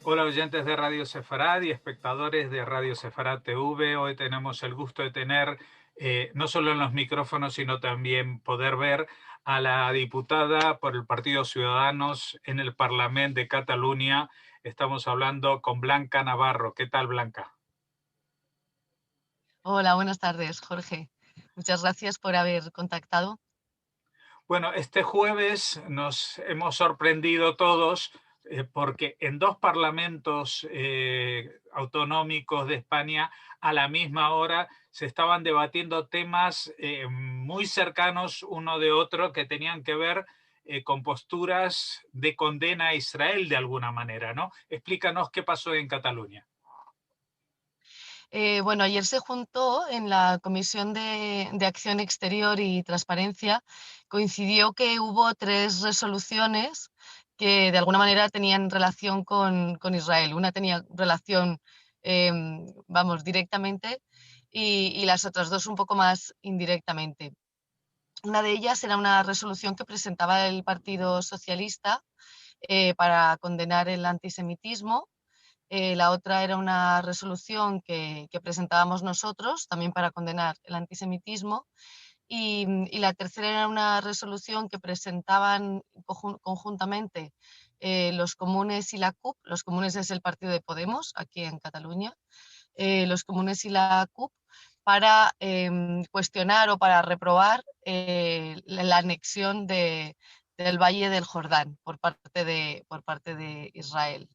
Hola oyentes de Radio Sefarad y espectadores de Radio Sefarad TV. Hoy tenemos el gusto de tener, no solo en los micrófonos, sino también poder ver a la diputada por el Partido Ciudadanos en el Parlamento de Cataluña. Estamos hablando con Blanca Navarro. ¿Qué tal, Blanca? Hola, buenas tardes, Jorge. Muchas gracias por haber contactado. Bueno, este jueves nos hemos sorprendido todos porque en dos parlamentos autonómicos de España a la misma hora se estaban debatiendo temas muy cercanos uno de otro que tenían que ver con posturas de condena a Israel de alguna manera, ¿no? Explícanos qué pasó en Cataluña. Bueno, ayer se juntó en la Comisión de Acción Exterior y Transparencia, coincidió que hubo tres resoluciones que de alguna manera tenían relación con Israel. Una tenía relación, vamos, directamente y las otras dos un poco más indirectamente. Una de ellas era una resolución que presentaba el Partido Socialista para condenar el antisemitismo. La otra era una resolución que presentábamos nosotros también para condenar el antisemitismo. Y la tercera era una resolución que presentaban conjuntamente los comunes y la CUP. Los comunes es el partido de Podemos aquí en Cataluña. Los comunes y la CUP para cuestionar o para reprobar la anexión del Valle del Jordán por parte de Israel.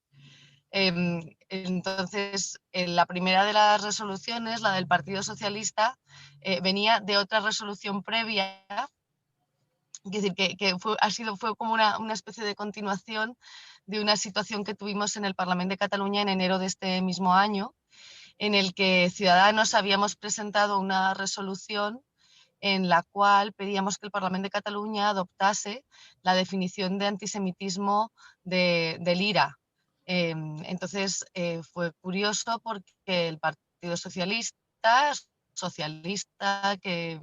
Entonces, la primera de las resoluciones, la del Partido Socialista, venía de otra resolución previa, es decir, que fue como una especie de continuación de una situación que tuvimos en el Parlamento de Cataluña en enero de este mismo año, en el que Ciudadanos habíamos presentado una resolución en la cual pedíamos que el Parlamento de Cataluña adoptase la definición de antisemitismo del IRA. Entonces, fue curioso porque el Partido Socialista, que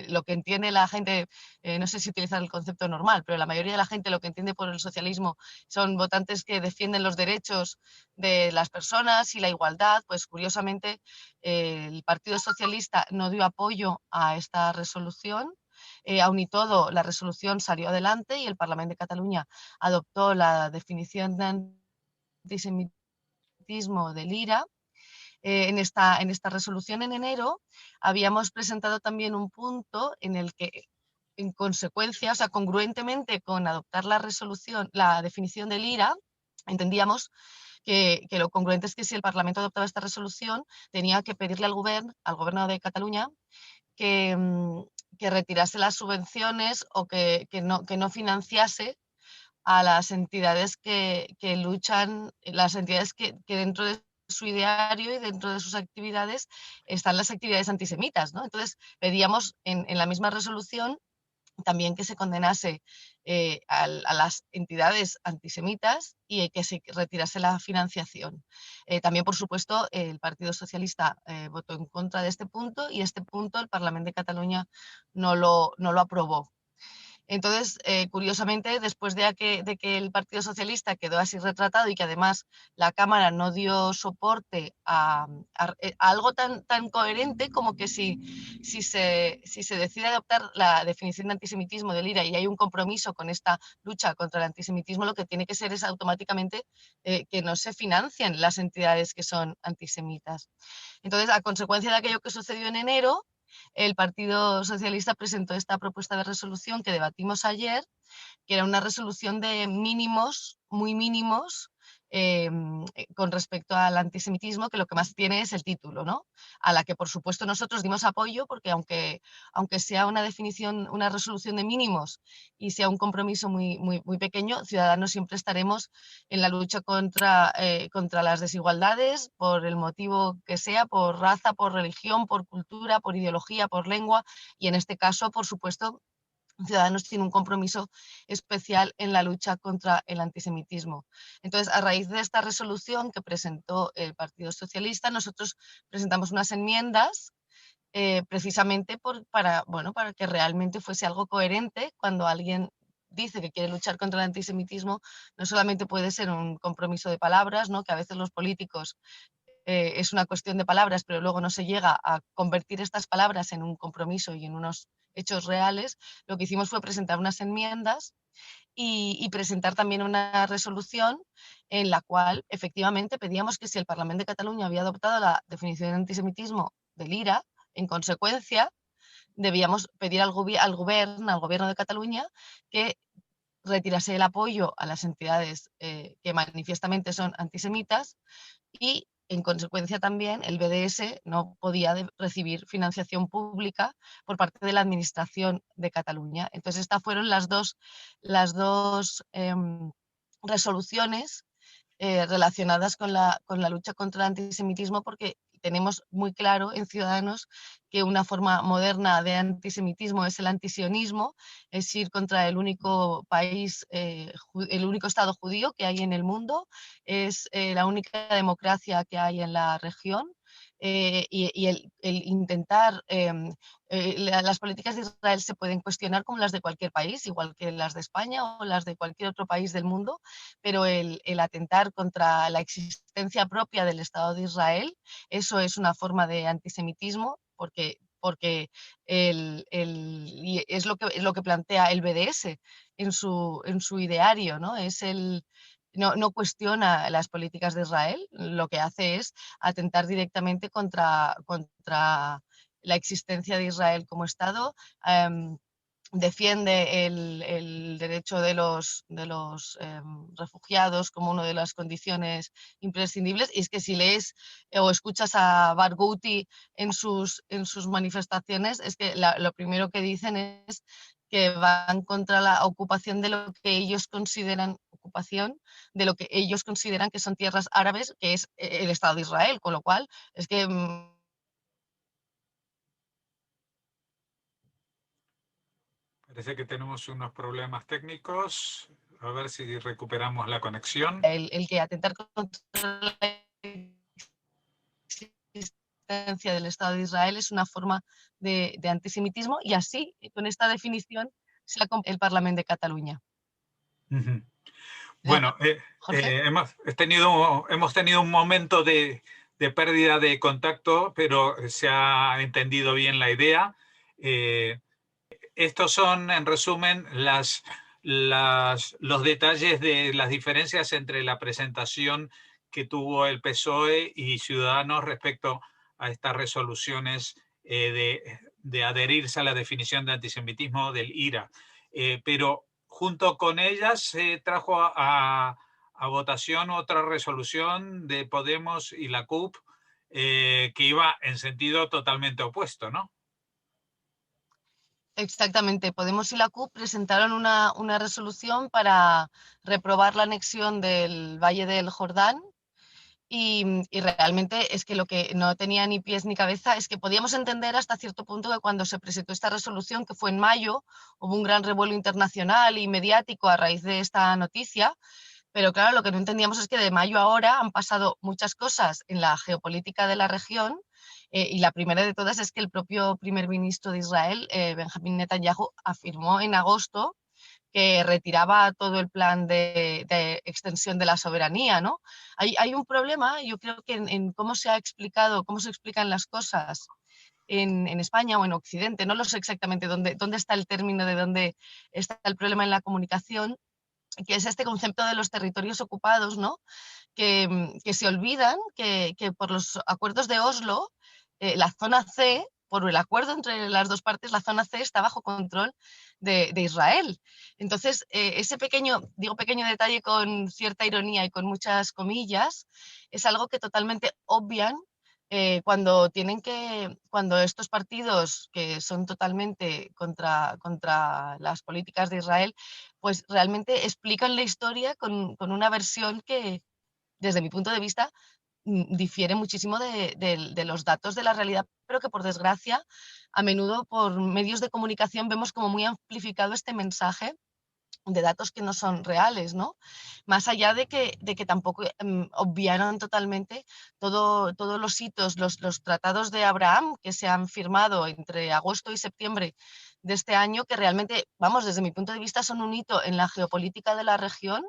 lo que entiende la gente, no sé si utilizar el concepto normal, pero la mayoría de la gente lo que entiende por el socialismo son votantes que defienden los derechos de las personas y la igualdad. Pues curiosamente el Partido Socialista no dio apoyo a esta resolución. Aun y todo, la resolución salió adelante y el Parlamento de Cataluña adoptó la definición de antisemitismo del IRA. En esta resolución en enero habíamos presentado también un punto en el que, en consecuencia, o sea, congruentemente con adoptar la resolución, la definición del IRA, entendíamos que lo congruente es que si el Parlamento adoptaba esta resolución, tenía que pedirle al gobierno de Cataluña, que, que retirase las subvenciones o que no financiase a las entidades que luchan, las entidades que dentro de su ideario y dentro de sus actividades están las actividades antisemitas, ¿no? Entonces pedíamos en la misma resolución también que se condenase a las entidades antisemitas y que se retirase la financiación. También, por supuesto, el Partido Socialista votó en contra de este punto y este punto el Parlamento de Cataluña no lo aprobó. Entonces, curiosamente, después de que el Partido Socialista quedó así retratado y que además la Cámara no dio soporte a algo tan coherente como que si se decide adoptar la definición de antisemitismo del IRA y hay un compromiso con esta lucha contra el antisemitismo, lo que tiene que ser es automáticamente que no se financien las entidades que son antisemitas. Entonces, a consecuencia de aquello que sucedió en enero, el Partido Socialista presentó esta propuesta de resolución que debatimos ayer, que era una resolución de mínimos, muy mínimos, eh, con respecto al antisemitismo, que lo que más tiene es el título, ¿no? A la que, por supuesto, nosotros dimos apoyo, porque aunque sea una definición, una resolución de mínimos y sea un compromiso muy pequeño, Ciudadanos siempre estaremos en la lucha contra las desigualdades, por el motivo que sea, por raza, por religión, por cultura, por ideología, por lengua, y en este caso, por supuesto, Ciudadanos tiene un compromiso especial en la lucha contra el antisemitismo. Entonces, a raíz de esta resolución que presentó el Partido Socialista, nosotros presentamos unas enmiendas precisamente para que realmente fuese algo coherente cuando alguien dice que quiere luchar contra el antisemitismo, no solamente puede ser un compromiso de palabras, ¿no? Que a veces los políticos es una cuestión de palabras, pero luego no se llega a convertir estas palabras en un compromiso y en unos hechos reales. Lo que hicimos fue presentar unas enmiendas y presentar también una resolución en la cual efectivamente pedíamos que si el Parlamento de Cataluña había adoptado la definición de antisemitismo del IRA, en consecuencia debíamos pedir al gobierno de Cataluña, que retirase el apoyo a las entidades que manifiestamente son antisemitas y, en consecuencia, también el BDS no podía recibir financiación pública por parte de la Administración de Cataluña. Entonces, estas fueron las dos resoluciones relacionadas con la lucha contra el antisemitismo, porque tenemos muy claro en Ciudadanos que una forma moderna de antisemitismo es el antisionismo, es ir contra el único país, el único Estado judío que hay en el mundo, es la única democracia que hay en la región. Y el intentar, las políticas de Israel se pueden cuestionar como las de cualquier país, igual que las de España o las de cualquier otro país del mundo, pero el atentar contra la existencia propia del Estado de Israel, eso es una forma de antisemitismo, porque y es lo que plantea el BDS en su ideario, ¿no? No cuestiona las políticas de Israel, lo que hace es atentar directamente contra la existencia de Israel como Estado. Defiende el derecho de los refugiados como una de las condiciones imprescindibles. Y es que si lees o escuchas a Barghouti en sus manifestaciones, es que lo primero que dicen es que van contra la ocupación de lo que ellos consideran de lo que ellos consideran que son tierras árabes, que es el Estado de Israel, con lo cual es que Parece que tenemos unos problemas técnicos. A ver si recuperamos la conexión. el que atentar contra la existencia del Estado de Israel es una forma de antisemitismo, y así, con esta definición, se ha el Parlamento de Cataluña. Uh-huh. Bueno, Jorge. hemos tenido un momento de pérdida de contacto, pero se ha entendido bien la idea. Estos son, en resumen, los detalles de las diferencias entre la presentación que tuvo el PSOE y Ciudadanos respecto a estas resoluciones de adherirse a la definición de antisemitismo del IRA. Pero junto con ellas se trajo a votación otra resolución de Podemos y la CUP que iba en sentido totalmente opuesto, ¿no? Exactamente. Podemos y la CUP presentaron una resolución para reprobar la anexión del Valle del Jordán. Y realmente es que lo que no tenía ni pies ni cabeza es que podíamos entender hasta cierto punto que cuando se presentó esta resolución, que fue en mayo, hubo un gran revuelo internacional y mediático a raíz de esta noticia, pero claro, lo que no entendíamos es que de mayo a ahora han pasado muchas cosas en la geopolítica de la región, y la primera de todas es que el propio primer ministro de Israel, Benjamin Netanyahu, afirmó en agosto que retiraba todo el plan de extensión de la soberanía, ¿no? Hay un problema, yo creo que en cómo se ha explicado, cómo se explican las cosas en España o en Occidente. No lo sé exactamente dónde está el término, de dónde está el problema en la comunicación, que es este concepto de los territorios ocupados, ¿no? Que se olvidan que por los acuerdos de Oslo, la zona C, por el acuerdo entre las dos partes, la zona C está bajo control de Israel. Entonces, ese digo pequeño detalle con cierta ironía y con muchas comillas, es algo que totalmente obvian cuando estos partidos que son totalmente contra las políticas de Israel, pues realmente explican la historia con una versión que, desde mi punto de vista, difiere muchísimo de los datos de la realidad, pero que por desgracia, a menudo por medios de comunicación vemos como muy amplificado este mensaje de datos que no son reales, ¿no? Más allá de que tampoco obviaron totalmente todos los hitos, los tratados de Abraham que se han firmado entre agosto y septiembre de este año que realmente, vamos, desde mi punto de vista son un hito en la geopolítica de la región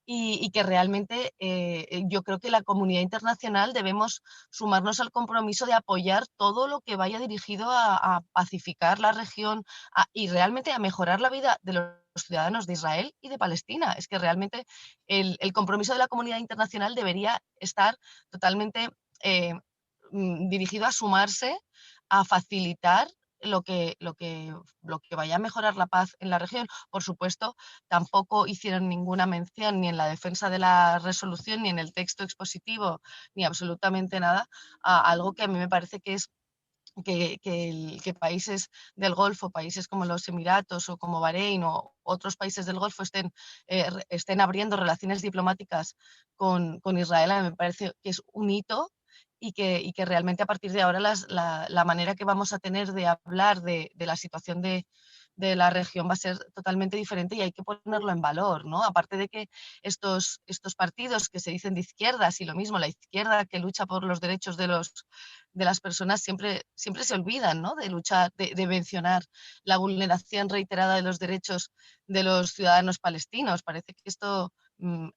y que realmente yo creo que la comunidad internacional debemos sumarnos al compromiso de apoyar todo lo que vaya dirigido a pacificar la región y realmente a mejorar la vida de los ciudadanos de Israel y de Palestina. Es que realmente el compromiso de la comunidad internacional debería estar totalmente dirigido a sumarse, a facilitar lo que vaya a mejorar la paz en la región. Por supuesto, tampoco hicieron ninguna mención ni en la defensa de la resolución, ni en el texto expositivo, ni absolutamente nada, a algo que a mí me parece que es que países del Golfo, países como los Emiratos o como Bahrein o otros países del Golfo estén abriendo relaciones diplomáticas con Israel, a mí me parece que es un hito y que realmente a partir de ahora la manera que vamos a tener de hablar de la situación de la región va a ser totalmente diferente y hay que ponerlo en valor, ¿no? Aparte de que estos partidos que se dicen de izquierdas y lo mismo, la izquierda que lucha por los derechos de las personas siempre se olvidan, ¿no? De luchar, de mencionar la vulneración reiterada de los derechos de los ciudadanos palestinos. Parece que esto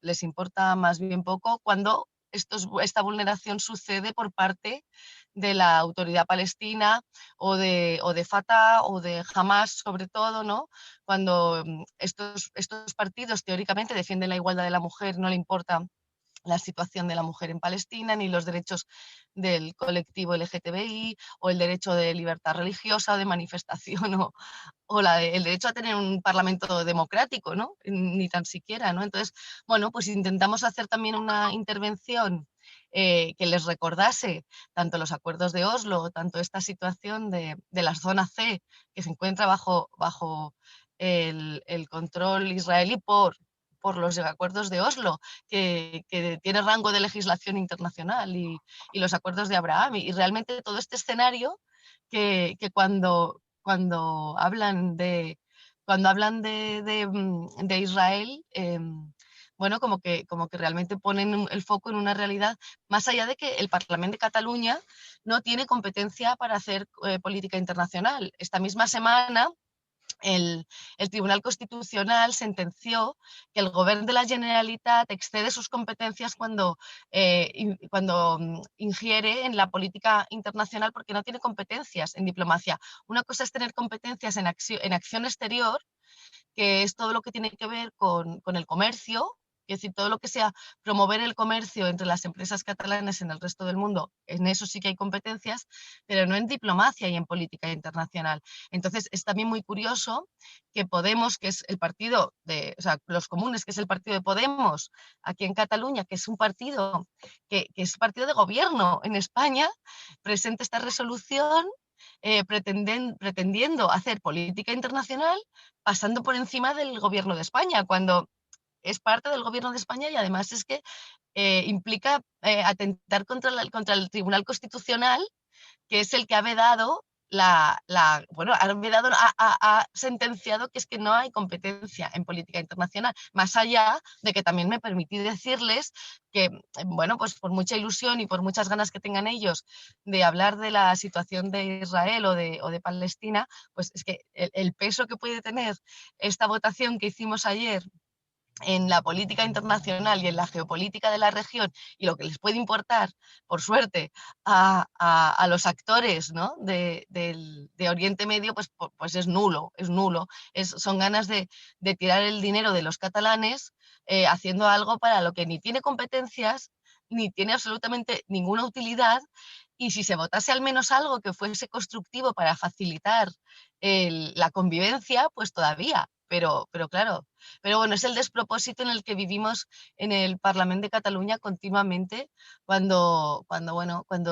les importa más bien poco cuando esta vulneración sucede por parte de la autoridad palestina o de Fatah o de Hamas sobre todo, ¿no? Cuando estos partidos teóricamente defienden la igualdad de la mujer, no le importa la situación de la mujer en Palestina, ni los derechos del colectivo LGTBI, o el derecho de libertad religiosa o de manifestación, el derecho a tener un parlamento democrático, ¿no? Ni tan siquiera, ¿no? Entonces, bueno, pues intentamos hacer también una intervención que les recordase tanto los acuerdos de Oslo, tanto esta situación de la zona C, que se encuentra bajo el control israelí por los acuerdos de Oslo, que tiene rango de legislación internacional, y los acuerdos de Abraham, y realmente todo este escenario que cuando hablan de Israel, bueno, como que realmente ponen el foco en una realidad, más allá de que el Parlamento de Cataluña no tiene competencia para hacer política internacional. Esta misma semana el Tribunal Constitucional sentenció que el Govern de la Generalitat excede sus competencias cuando ingiere en la política internacional porque no tiene competencias en diplomacia. Una cosa es tener competencias en acción exterior, que es todo lo que tiene que ver con el comercio, es decir, todo lo que sea promover el comercio entre las empresas catalanas en el resto del mundo, en eso sí que hay competencias, pero no en diplomacia y en política internacional. Entonces, es también muy curioso que Podemos, que es el partido o sea, los comunes, que es el partido de Podemos, aquí en Cataluña, que es un partido que es partido de gobierno en España, presente esta resolución pretendiendo hacer política internacional pasando por encima del gobierno de España, cuando es parte del gobierno de España y además es que implica atentar contra el Tribunal Constitucional, que es el que ha vedado bueno, ha sentenciado que es que no hay competencia en política internacional, más allá de que también me permití decirles que, bueno, pues por mucha ilusión y por muchas ganas que tengan ellos de hablar de la situación de Israel o de Palestina, pues es que el peso que puede tener esta votación que hicimos ayer en la política internacional y en la geopolítica de la región y lo que les puede importar, por suerte, a los actores, ¿no? de Oriente Medio, pues es nulo, es nulo. Son ganas de tirar el dinero de los catalanes haciendo algo para lo que ni tiene competencias, ni tiene absolutamente ninguna utilidad, y si se votase al menos algo que fuese constructivo para facilitar la convivencia, pues todavía, pero claro, pero bueno, es el despropósito en el que vivimos en el Parlamento de Cataluña continuamente cuando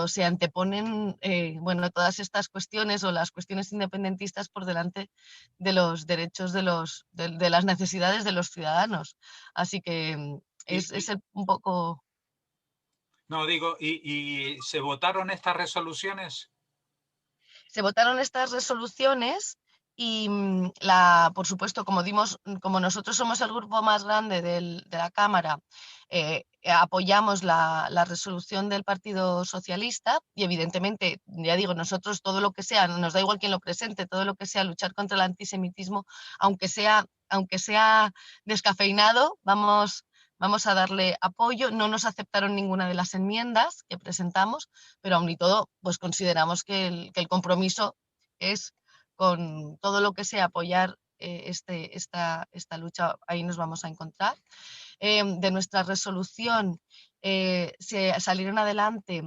se anteponen bueno, todas estas cuestiones o las cuestiones independentistas por delante de los derechos de las necesidades de los ciudadanos. Así que Y, es un poco... no, digo, ¿y se votaron estas resoluciones? Se votaron estas resoluciones Y por supuesto, como nosotros somos el grupo más grande de la Cámara, apoyamos la resolución del Partido Socialista y evidentemente, ya digo, nosotros todo lo que sea, nos da igual quién lo presente, todo lo que sea luchar contra el antisemitismo, aunque sea descafeinado, vamos a darle apoyo. No nos aceptaron ninguna de las enmiendas que presentamos, pero aún y todo, pues consideramos que el compromiso es con todo lo que sea apoyar esta lucha, ahí nos vamos a encontrar. De nuestra resolución se salieron adelante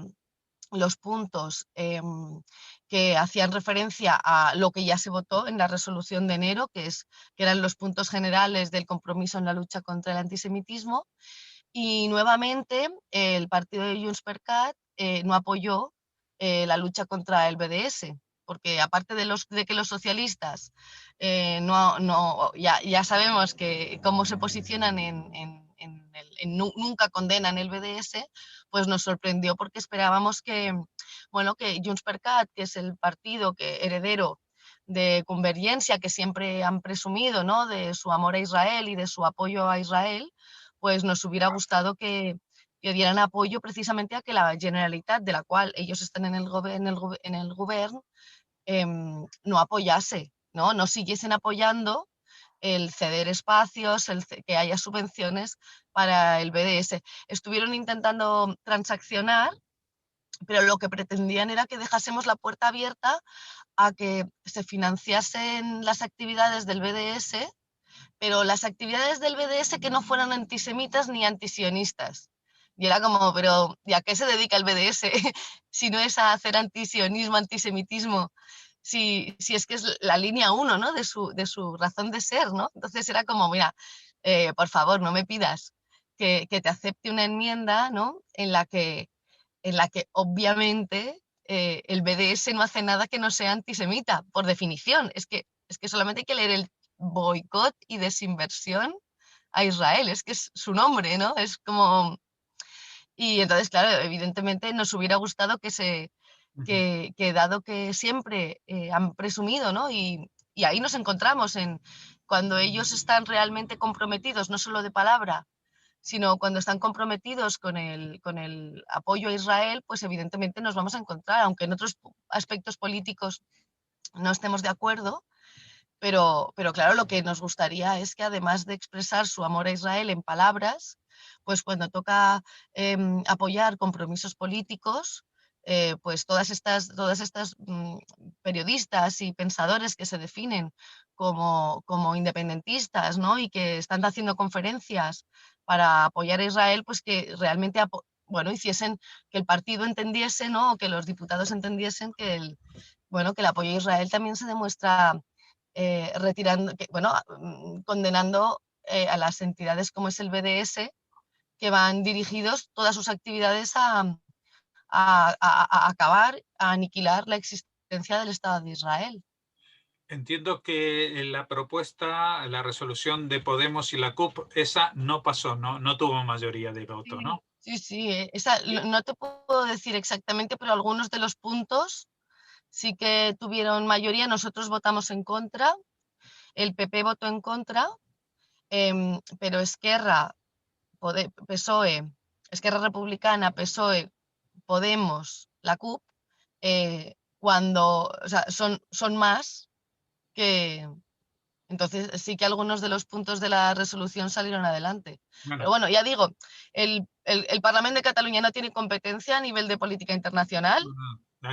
los puntos que hacían referencia a lo que ya se votó en la resolución de enero, que eran los puntos generales del compromiso en la lucha contra el antisemitismo. Y nuevamente el partido de Junts per Cat no apoyó la lucha contra el BDS, porque aparte de que los socialistas ya sabemos cómo se posicionan nunca condenan el BDS, pues nos sorprendió porque esperábamos que Junts per Cat, que es el partido heredero de Convergencia, que siempre han presumido, ¿no?, de su amor a Israel y de su apoyo a Israel, pues nos hubiera gustado que dieran apoyo precisamente a que la Generalitat, de la cual ellos están en el gobierno, no apoyase, no siguiesen apoyando el ceder espacios, que haya subvenciones para el BDS. Estuvieron intentando transaccionar, pero lo que pretendían era que dejásemos la puerta abierta a que se financiasen las actividades del BDS, pero las actividades del BDS que no fueran antisemitas ni antisionistas. Y era como, pero ¿y a qué se dedica el BDS si no es a hacer antisionismo, antisemitismo? Si es que es la línea uno, ¿no?, de su razón de ser, ¿no? Entonces era como, mira, por favor, no me pidas que te acepte una enmienda, ¿no?, en la que obviamente el BDS no hace nada que no sea antisemita, por definición. Es que solamente hay que leer el boicot y desinversión a Israel, es que es su nombre, ¿no? Es como... Y entonces, claro, evidentemente nos hubiera gustado que dado que siempre han presumido, ¿no? Y ahí nos encontramos cuando ellos están realmente comprometidos, no solo de palabra, sino cuando están comprometidos con el apoyo a Israel, pues evidentemente nos vamos a encontrar, aunque en otros aspectos políticos no estemos de acuerdo, pero claro, lo que nos gustaría es que además de expresar su amor a Israel en palabras, pues cuando toca apoyar compromisos políticos, pues todas estas periodistas y pensadores que se definen como independentistas, ¿no?, y que están haciendo conferencias para apoyar a Israel, pues que realmente hiciesen que el partido entendiese, ¿no?, o que los diputados entendiesen que el apoyo a Israel también se demuestra condenando a las entidades como es el BDS, que van dirigidos todas sus actividades a acabar, a aniquilar la existencia del Estado de Israel. Entiendo que la propuesta, la resolución de Podemos y la CUP, esa no pasó, no tuvo mayoría de voto, Sí, ¿no? sí, sí, no te puedo decir exactamente, pero algunos de los puntos sí que tuvieron mayoría. Nosotros votamos en contra, el PP votó en contra, pero PSOE, Esquerra Republicana, PSOE, Podemos, la CUP, o sea, son más que... Entonces sí que algunos de los puntos de la resolución salieron adelante. Pero Bueno, bueno, ya digo, el Parlamento de Cataluña no tiene competencia a nivel de política internacional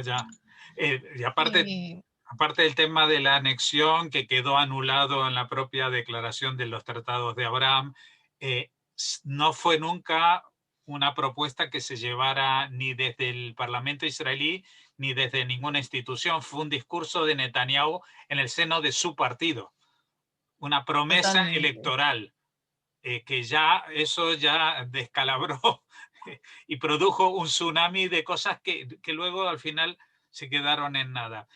ya. Y aparte, y aparte del tema de la anexión que quedó anulado en la propia declaración de los tratados de Abraham, no fue nunca una propuesta que se llevara ni desde el Parlamento israelí ni desde ninguna institución. Fue un discurso de Netanyahu en el seno de su partido, una promesa totalmente. electoral que ya eso ya descalabró y produjo un tsunami de cosas que luego al final se quedaron en nada.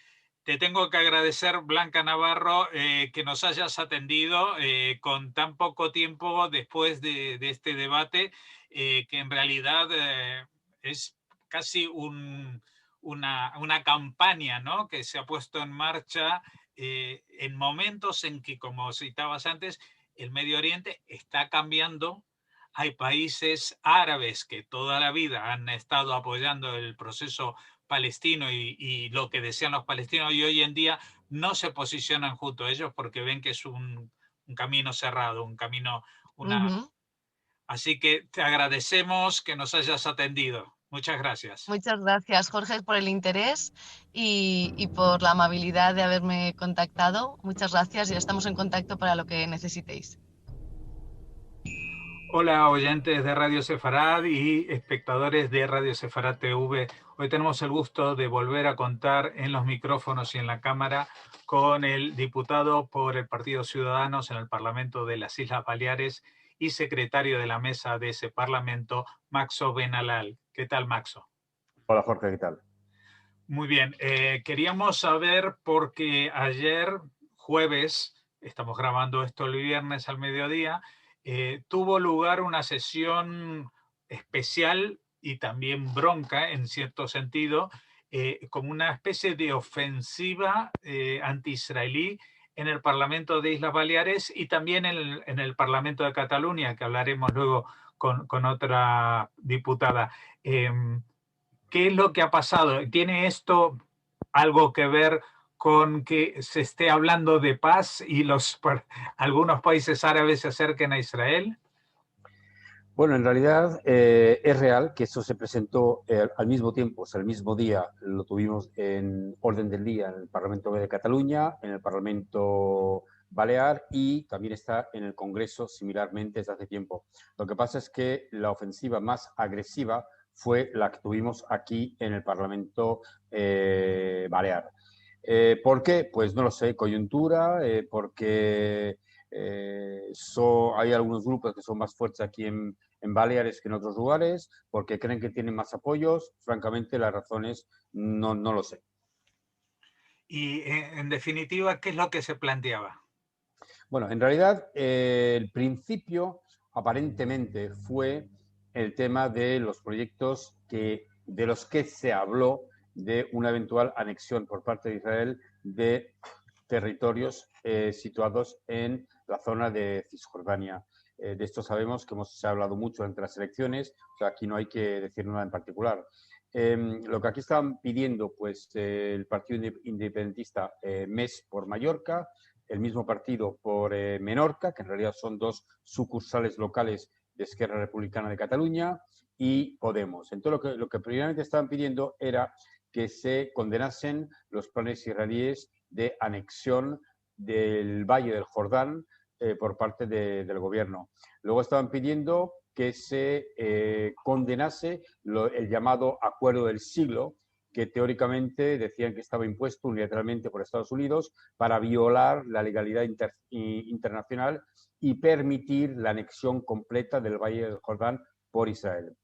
Te tengo que agradecer, Blanca Navarro, que nos hayas atendido con tan poco tiempo después de este debate, que en realidad es casi una campaña, ¿no?, que se ha puesto en marcha en momentos en que, como citabas antes, el Medio Oriente está cambiando. Hay países árabes que toda la vida han estado apoyando el proceso palestino y lo que desean los palestinos, y hoy en día no se posicionan junto a ellos porque ven que es un camino cerrado, un camino, una... Ujú. Así que te agradecemos que nos hayas atendido. Muchas gracias. Muchas gracias, Jorge, por el interés y por la amabilidad de haberme contactado. Muchas gracias y estamos en contacto para lo que necesitéis. Hola oyentes de Radio Sefarad y espectadores de Radio Sefarad TV. Hoy tenemos el gusto de volver a contar en los micrófonos y en la cámara con el diputado por el Partido Ciudadanos en el Parlamento de las Islas Baleares y secretario de la mesa de ese Parlamento, Maxo Benalal. ¿Qué tal, Maxo? Hola Jorge, ¿qué tal? Muy bien, queríamos saber porque ayer, jueves, estamos grabando esto el viernes al mediodía, tuvo lugar una sesión especial y también bronca, en cierto sentido, como una especie de ofensiva anti-israelí en el Parlamento de Islas Baleares y también en el Parlamento de Cataluña, que hablaremos luego con otra diputada. ¿Qué es lo que ha pasado? ¿Tiene esto algo que ver con que se esté hablando de paz y algunos países árabes se acerquen a Israel? Bueno, en realidad es real que eso se presentó al mismo tiempo, o sea, el mismo día lo tuvimos en orden del día en el Parlamento de Cataluña, en el Parlamento Balear y también está en el Congreso similarmente desde hace tiempo. Lo que pasa es que la ofensiva más agresiva fue la que tuvimos aquí en el Parlamento Balear. ¿Por qué? Pues no lo sé, coyuntura, porque hay algunos grupos que son más fuertes aquí en Baleares que en otros lugares, porque creen que tienen más apoyos. Francamente, las razones no lo sé. Y en definitiva, ¿qué es lo que se planteaba? Bueno, en realidad, el principio aparentemente fue el tema de los proyectos de los que se habló de una eventual anexión por parte de Israel de territorios situados en la zona de Cisjordania. De esto sabemos que se ha hablado mucho entre las elecciones, o sea, aquí no hay que decir nada en particular. Lo que aquí estaban pidiendo, pues, el Partido Independentista MES por Mallorca, el mismo partido por Menorca, que en realidad son dos sucursales locales de Esquerra Republicana de Cataluña, y Podemos. Entonces, lo que primeramente estaban pidiendo era que se condenasen los planes israelíes de anexión del Valle del Jordán por parte del gobierno. Luego estaban pidiendo que se condenase el llamado Acuerdo del Siglo, que teóricamente decían que estaba impuesto unilateralmente por Estados Unidos para violar la legalidad internacional y permitir la anexión completa del Valle del Jordán por Israel.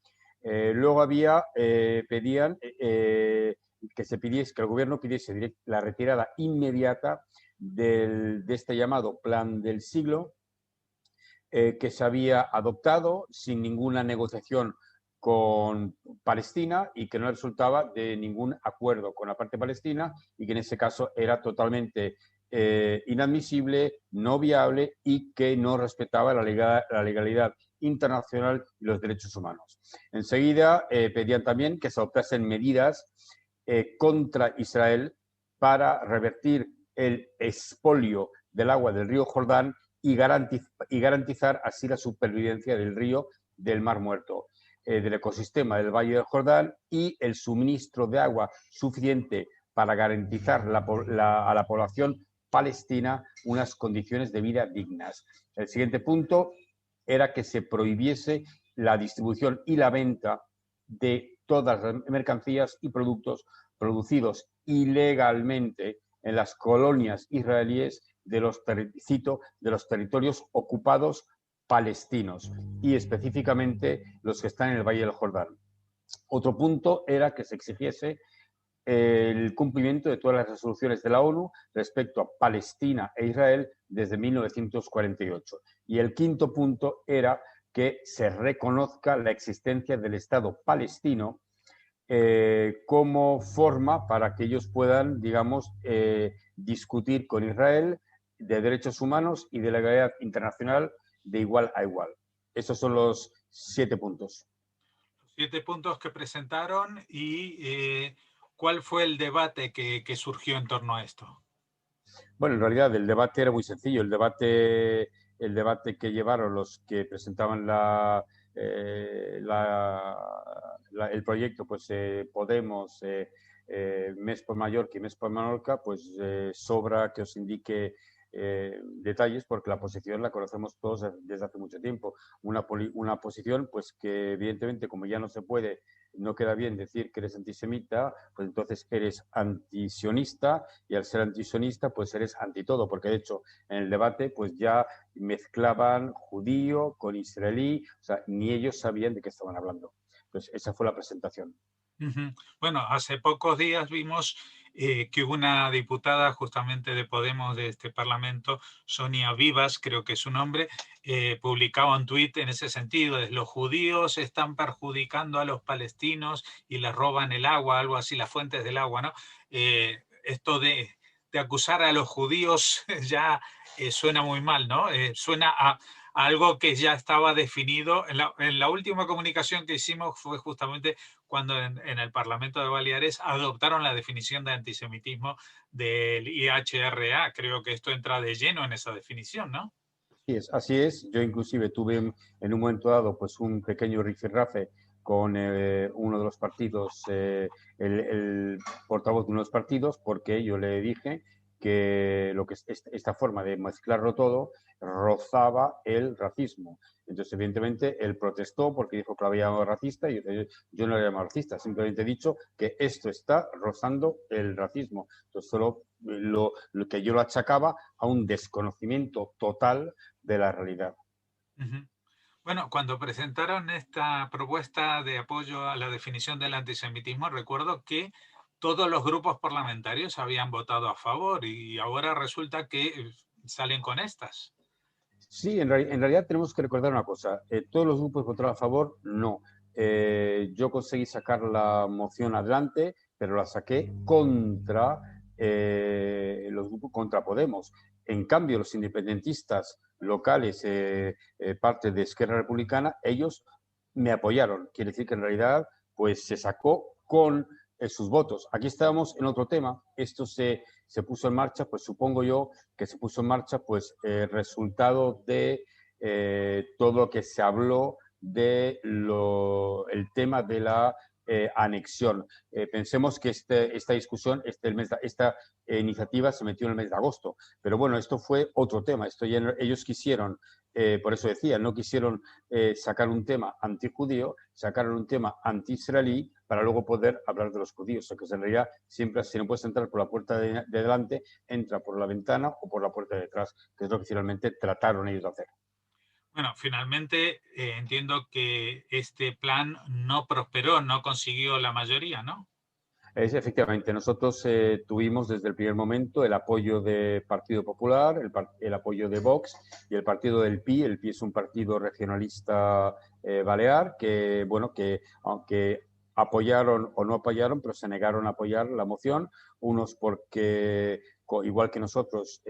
Luego pedían que el gobierno pidiese la retirada inmediata de este llamado Plan del Siglo, que se había adoptado sin ninguna negociación con Palestina y que no resultaba de ningún acuerdo con la parte palestina y que en ese caso era totalmente inadmisible, no viable y que no respetaba la legalidad internacional y los derechos humanos. Enseguida pedían también que se adoptasen medidas contra Israel para revertir el expolio del agua del río Jordán y garantizar así la supervivencia del río del Mar Muerto, del ecosistema del Valle del Jordán y el suministro de agua suficiente para garantizar a la población palestina unas condiciones de vida dignas. El siguiente punto era que se prohibiese la distribución y la venta de todas las mercancías y productos producidos ilegalmente en las colonias israelíes de los territorios ocupados palestinos y específicamente los que están en el Valle del Jordán. Otro punto era que se exigiese el cumplimiento de todas las resoluciones de la ONU respecto a Palestina e Israel desde 1948. Y el quinto punto era que se reconozca la existencia del Estado palestino como forma para que ellos puedan, digamos, discutir con Israel de derechos humanos y de legalidad internacional de igual a igual. Esos son los 7 puntos. 7 puntos que presentaron y ¿cuál fue el debate que surgió en torno a esto? Bueno, en realidad el debate era muy sencillo. El debate que llevaron los que presentaban el proyecto, pues Podemos, Més por Mallorca y Més por Menorca, pues sobra que os indique detalles, porque la posición la conocemos todos desde hace mucho tiempo. Una posición pues que evidentemente, como ya no queda bien decir que eres antisemita, pues entonces eres antisionista, y al ser antisionista pues eres anti todo, porque de hecho en el debate pues ya mezclaban judío con israelí, o sea, ni ellos sabían de qué estaban hablando. Pues esa fue la presentación. Bueno, hace pocos días vimos que una diputada justamente de Podemos de este Parlamento, Sonia Vivas, creo que es su nombre, publicaba un tuit en ese sentido, de los judíos están perjudicando a los palestinos y les roban el agua, algo así, las fuentes del agua, ¿no? Esto de acusar a los judíos ya suena muy mal, ¿no? Suena a algo que ya estaba definido. En la última comunicación que hicimos fue justamente cuando en el Parlamento de Baleares adoptaron la definición de antisemitismo del IHRA. Creo que esto entra de lleno en esa definición, ¿no? Así es. Yo inclusive tuve en un momento dado pues un pequeño rifirrafe con uno de los partidos, el portavoz de uno de los partidos, porque yo le dije que esta forma de mezclarlo todo rozaba el racismo. Entonces, evidentemente, él protestó porque dijo que lo había llamado racista, y yo no lo he llamado racista, simplemente he dicho que esto está rozando el racismo. Entonces, solo lo que yo lo achacaba a un desconocimiento total de la realidad. Bueno, cuando presentaron esta propuesta de apoyo a la definición del antisemitismo, recuerdo que todos los grupos parlamentarios habían votado a favor y ahora resulta que salen con estas. Sí, en realidad tenemos que recordar una cosa. ¿Todos los grupos votaron a favor? No. Yo conseguí sacar la moción adelante, pero la saqué contra los grupos, contra Podemos. En cambio, los independentistas locales, parte de Esquerra Republicana, ellos me apoyaron. Quiere decir que en realidad pues se sacó con sus votos. Aquí estábamos en otro tema. Esto se puso en marcha, pues supongo yo que se puso en marcha pues resultado de todo lo que se habló de el tema de la anexión. Pensemos que esta discusión, esta iniciativa se metió en el mes de agosto, pero bueno, esto fue otro tema. Ellos quisieron, por eso decía, no quisieron sacar un tema antijudío, sacaron un tema anti-israelí para luego poder hablar de los judíos. O sea, que en realidad siempre, si no puedes entrar por la puerta de delante, entra por la ventana o por la puerta de detrás, que es lo que finalmente trataron ellos de hacer. Bueno, finalmente entiendo que este plan no prosperó, no consiguió la mayoría, ¿no? Efectivamente, nosotros tuvimos desde el primer momento el apoyo del Partido Popular, el apoyo de Vox y el partido del PI. El PI es un partido regionalista balear que, bueno, que aunque apoyaron o no apoyaron, pero se negaron a apoyar la moción, unos porque, igual que nosotros,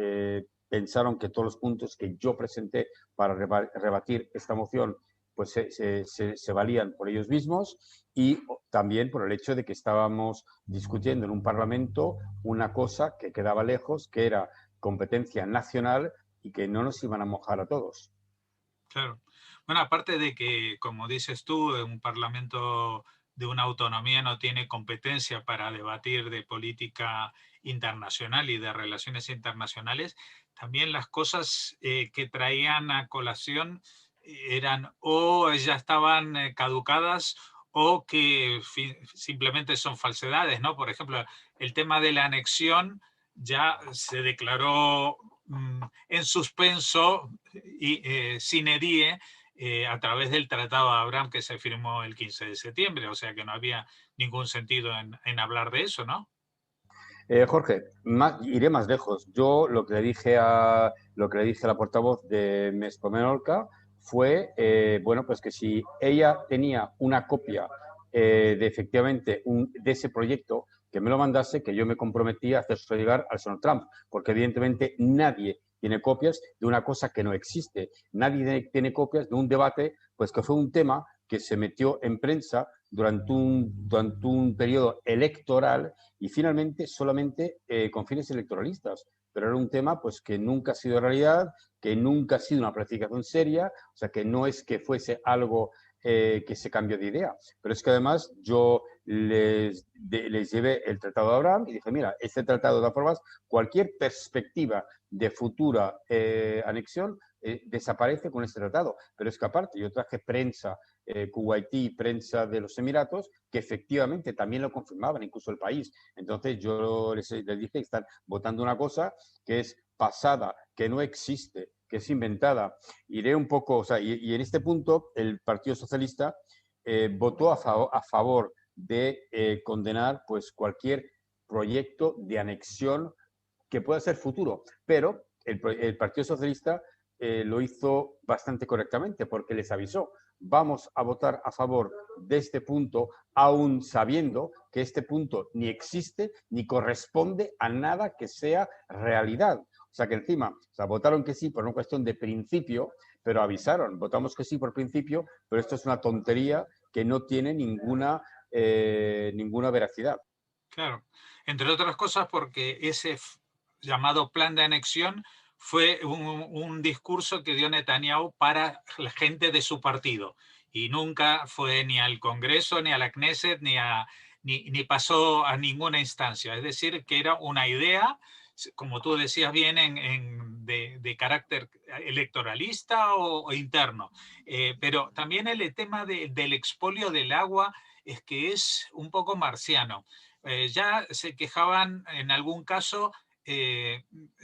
pensaron que todos los puntos que yo presenté para rebatir esta moción pues se valían por ellos mismos, y también por el hecho de que estábamos discutiendo en un parlamento una cosa que quedaba lejos, que era competencia nacional y que no nos iban a mojar a todos. Claro. Bueno, aparte de que, como dices tú, un parlamento de una autonomía no tiene competencia para debatir de política internacional y de relaciones internacionales, también las cosas que traían a colación eran o ya estaban caducadas o que simplemente son falsedades, ¿no? Por ejemplo, el tema de la anexión ya se declaró en suspenso y sine die a través del Tratado de Abraham que se firmó el 15 de septiembre, o sea que no había ningún sentido en hablar de eso, ¿no? Jorge, iré más lejos. Yo lo que le dije a la portavoz de Més por Menorca fue, bueno, pues que si ella tenía una copia de efectivamente de ese proyecto, que me lo mandase, que yo me comprometí a hacer llegar al señor Trump, porque evidentemente nadie tiene copias de una cosa que no existe. Nadie tiene copias de un debate, pues que fue un tema que se metió en prensa durante un periodo electoral y finalmente solamente con fines electoralistas. Pero era un tema pues que nunca ha sido realidad, que nunca ha sido una planificación seria, o sea que no es que fuese algo que se cambió de idea. Pero es que además yo les llevé el Tratado de Abraham y dije, mira, este tratado de formas, cualquier perspectiva de futura anexión desaparece con este tratado. Pero es que aparte yo traje prensa kuwaití, prensa de los Emiratos, que efectivamente también lo confirmaban, incluso el país. Entonces yo les dije que están votando una cosa que es pasada, que no existe, que es inventada. Iré un poco, o sea, y en este punto el Partido Socialista votó a favor de condenar pues cualquier proyecto de anexión que pueda ser futuro, pero el Partido Socialista lo hizo bastante correctamente porque les avisó, vamos a votar a favor de este punto, aún sabiendo que este punto ni existe ni corresponde a nada que sea realidad. O sea que encima, o sea, votaron que sí por una cuestión de principio, pero avisaron, votamos que sí por principio, pero esto es una tontería que no tiene ninguna veracidad. Claro, entre otras cosas porque ese llamado plan de anexión fue un discurso que dio Netanyahu para la gente de su partido y nunca fue ni al Congreso, ni a la Knesset, ni pasó a ninguna instancia. Es decir, que era una idea, como tú decías bien, de carácter electoralista o interno. Pero también el tema del expolio del agua es que es un poco marciano. Ya se quejaban en algún caso,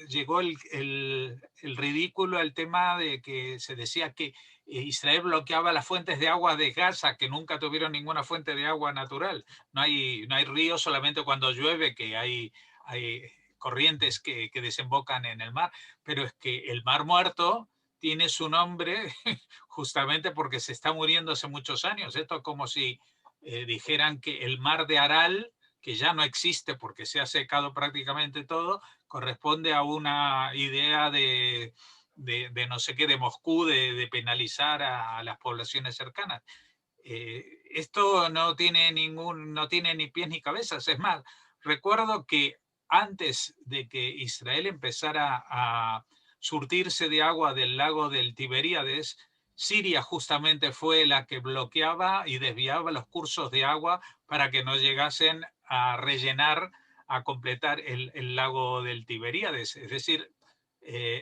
llegó el ridículo al tema de que se decía que Israel bloqueaba las fuentes de agua de Gaza, que nunca tuvieron ninguna fuente de agua natural. No hay ríos, solamente cuando llueve, que hay corrientes que desembocan en el mar. Pero es que el Mar Muerto tiene su nombre justamente porque se está muriendo hace muchos años. Esto es como si dijeran que el mar de Aral, que ya no existe porque se ha secado prácticamente todo, corresponde a una idea de no sé qué, de Moscú, de penalizar a las poblaciones cercanas. Esto no tiene ni pies ni cabezas. Es más, recuerdo que antes de que Israel empezara a surtirse de agua del lago del Tiberíades, Siria justamente fue la que bloqueaba y desviaba los cursos de agua para que no llegasen a rellenar, a completar el lago del Tiberíades. Es decir,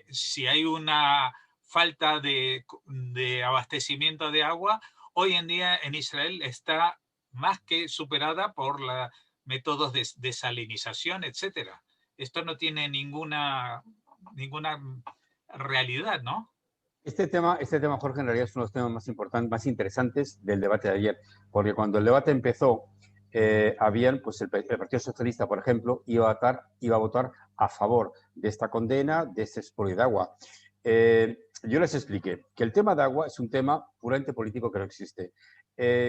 si hay una falta de abastecimiento de agua, hoy en día en Israel está más que superada por los métodos de desalinización, etcétera. Esto no tiene ninguna realidad, ¿no? Este tema, Jorge, en realidad es uno de los temas más importantes, más interesantes del debate de ayer, porque cuando el debate empezó, pues el Partido Socialista, por ejemplo, iba a votar a favor de esta condena, de este expolio de agua. Yo les expliqué que el tema de agua es un tema puramente político que no existe.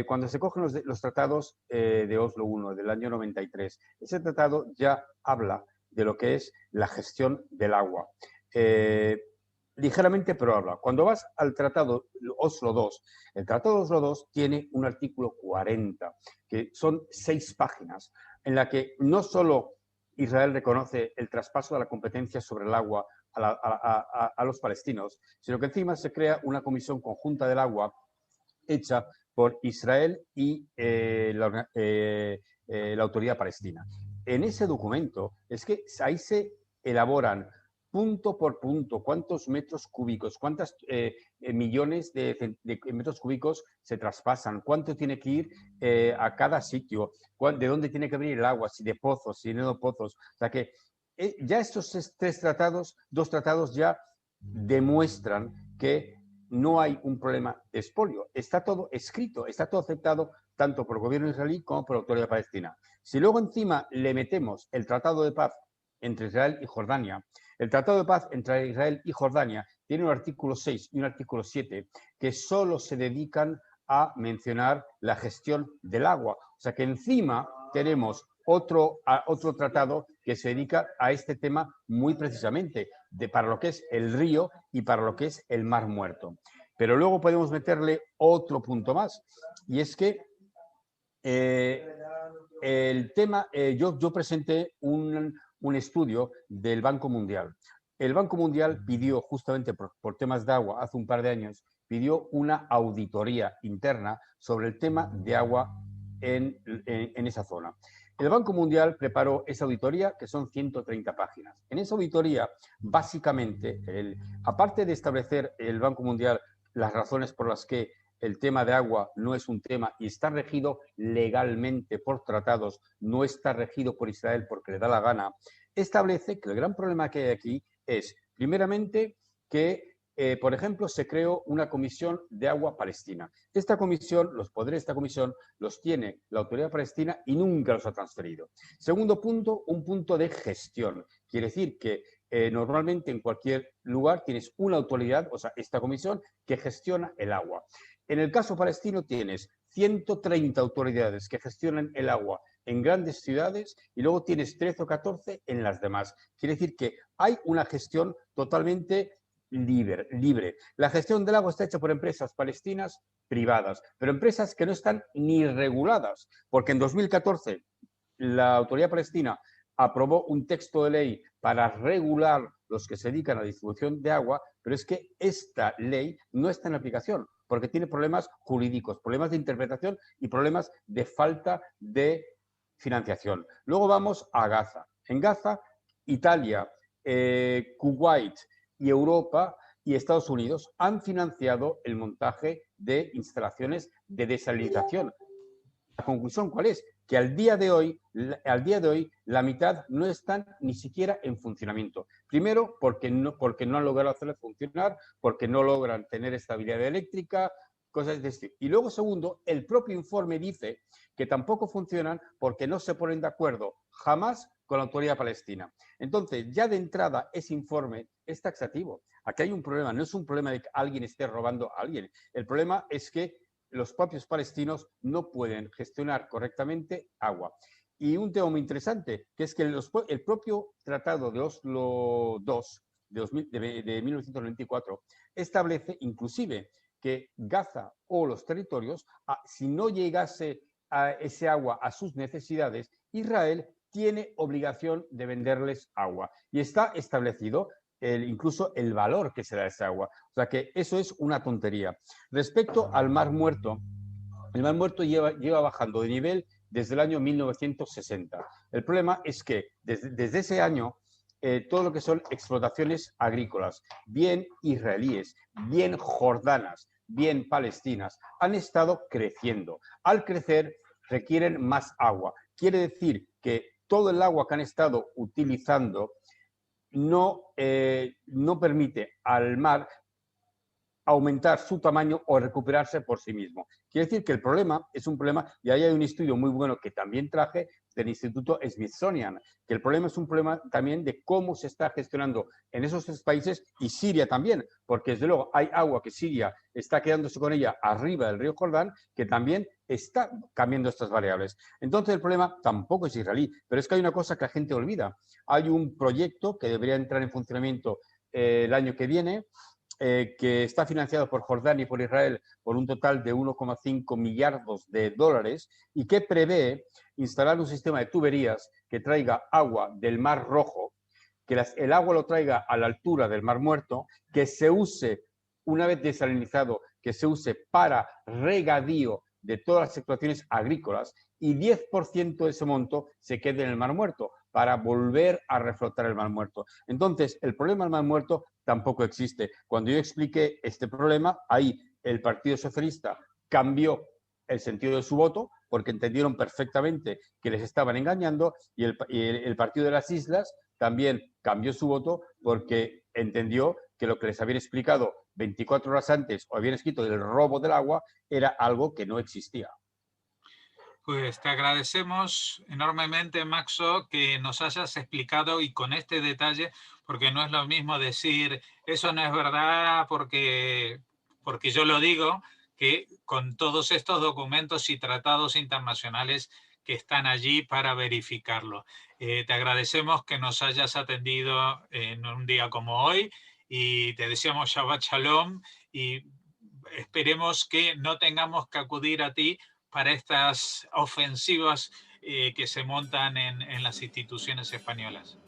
Cuando se cogen los tratados de Oslo I del año 93, ese tratado ya habla de lo que es la gestión del agua. Ligeramente, pero habla. Cuando vas al Tratado Oslo II, el Tratado Oslo II tiene un artículo 40, que son 6 páginas, en la que no solo Israel reconoce el traspaso de la competencia sobre el agua a los palestinos, sino que encima se crea una comisión conjunta del agua hecha por Israel y la autoridad palestina. En ese documento es que ahí se elaboran punto por punto cuántos metros cúbicos, cuántos millones de metros cúbicos se traspasan, cuánto tiene que ir a cada sitio, de dónde tiene que venir el agua, si de pozos, si no de pozos. O sea que ya estos dos tratados ya demuestran que no hay un problema de expolio. Está todo escrito, está todo aceptado tanto por el gobierno israelí como por la autoridad palestina. Si luego encima le metemos el tratado de paz entre Israel y Jordania, el tratado de paz entre Israel y Jordania tiene un artículo 6 y un artículo 7 que solo se dedican a mencionar la gestión del agua. O sea que encima tenemos otro tratado que se dedica a este tema muy precisamente, para lo que es el río y para lo que es el Mar Muerto. Pero luego podemos meterle otro punto más, y es que el tema, yo presenté un estudio del Banco Mundial. El Banco Mundial pidió, justamente por temas de agua, hace un par de años, pidió una auditoría interna sobre el tema de agua en esa zona. El Banco Mundial preparó esa auditoría, que son 130 páginas. En esa auditoría, básicamente, aparte de establecer el Banco Mundial las razones por las que el tema de agua no es un tema y está regido legalmente por tratados, no está regido por Israel porque le da la gana, establece que el gran problema que hay aquí es, primeramente, que, por ejemplo, se creó una comisión de agua palestina. Esta comisión, los poderes de esta comisión los tiene la autoridad palestina y nunca los ha transferido. Segundo punto, un punto de gestión. Quiere decir que normalmente en cualquier lugar tienes una autoridad, o sea, esta comisión, que gestiona el agua. En el caso palestino tienes 130 autoridades que gestionan el agua en grandes ciudades y luego tienes 13 o 14 en las demás. Quiere decir que hay una gestión totalmente libre. La gestión del agua está hecha por empresas palestinas privadas, pero empresas que no están ni reguladas, porque en 2014 la autoridad palestina aprobó un texto de ley para regular los que se dedican a la distribución de agua, pero es que esta ley no está en aplicación, porque tiene problemas jurídicos, problemas de interpretación y problemas de falta de financiación. Luego vamos a Gaza. En Gaza, Italia, Kuwait y Europa y Estados Unidos han financiado el montaje de instalaciones de desalinización. La conclusión, ¿cuál es? Que al día de hoy la mitad no están ni siquiera en funcionamiento. Primero, porque no han logrado hacerlas funcionar, porque no logran tener estabilidad eléctrica, cosas de este. Y luego, segundo, el propio informe dice que tampoco funcionan porque no se ponen de acuerdo jamás con la autoridad palestina. Entonces, ya de entrada, ese informe es taxativo. Aquí hay un problema, no es un problema de que alguien esté robando a alguien. El problema es que los propios palestinos no pueden gestionar correctamente agua. Y un tema muy interesante, que es que el propio Tratado de Oslo II de 1994 establece inclusive que Gaza o los territorios, si no llegase a ese agua a sus necesidades, Israel tiene obligación de venderles agua. Y está establecido incluso el valor que se da a esa agua. O sea que eso es una tontería. Respecto al Mar Muerto, el Mar Muerto lleva bajando de nivel desde el año 1960. El problema es que desde ese año todo lo que son explotaciones agrícolas, bien israelíes, bien jordanas, bien palestinas, han estado creciendo. Al crecer requieren más agua. Quiere decir que todo el agua que han estado utilizando no permite al mar aumentar su tamaño o recuperarse por sí mismo. Quiere decir que el problema es un problema, y ahí hay un estudio muy bueno que también traje del Instituto Smithsonian, que el problema es un problema también de cómo se está gestionando en esos tres países y Siria también, porque desde luego hay agua que Siria está quedándose con ella arriba del río Jordán, que también está cambiando estas variables. Entonces el problema tampoco es israelí, pero es que hay una cosa que la gente olvida. Hay un proyecto que debería entrar en funcionamiento el año que viene, que está financiado por Jordania y por Israel por un total de 1,5 millardos de dólares y que prevé instalar un sistema de tuberías que traiga agua del Mar Rojo, que el agua lo traiga a la altura del Mar Muerto, que se use, una vez desalinizado, que se use para regadío de todas las explotaciones agrícolas y 10% de ese monto se quede en el Mar Muerto para volver a reflotar el Mar Muerto. Entonces, el problema del Mar Muerto tampoco existe. Cuando yo expliqué este problema, ahí el Partido Socialista cambió el sentido de su voto porque entendieron perfectamente que les estaban engañando y el Partido de las Islas también cambió su voto porque entendió que lo que les habían explicado 24 horas antes o habían escrito del robo del agua era algo que no existía. Pues te agradecemos enormemente, Maxo, que nos hayas explicado y con este detalle, porque no es lo mismo decir eso no es verdad porque yo lo digo, que con todos estos documentos y tratados internacionales que están allí para verificarlo. Te agradecemos que nos hayas atendido en un día como hoy y te deseamos Shabbat Shalom y esperemos que no tengamos que acudir a ti para estas ofensivas que se montan en las instituciones españolas.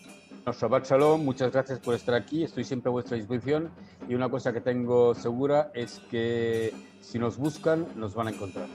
Shabbat Shalom, muchas gracias por estar aquí, estoy siempre a vuestra disposición y una cosa que tengo segura es que si nos buscan nos van a encontrar.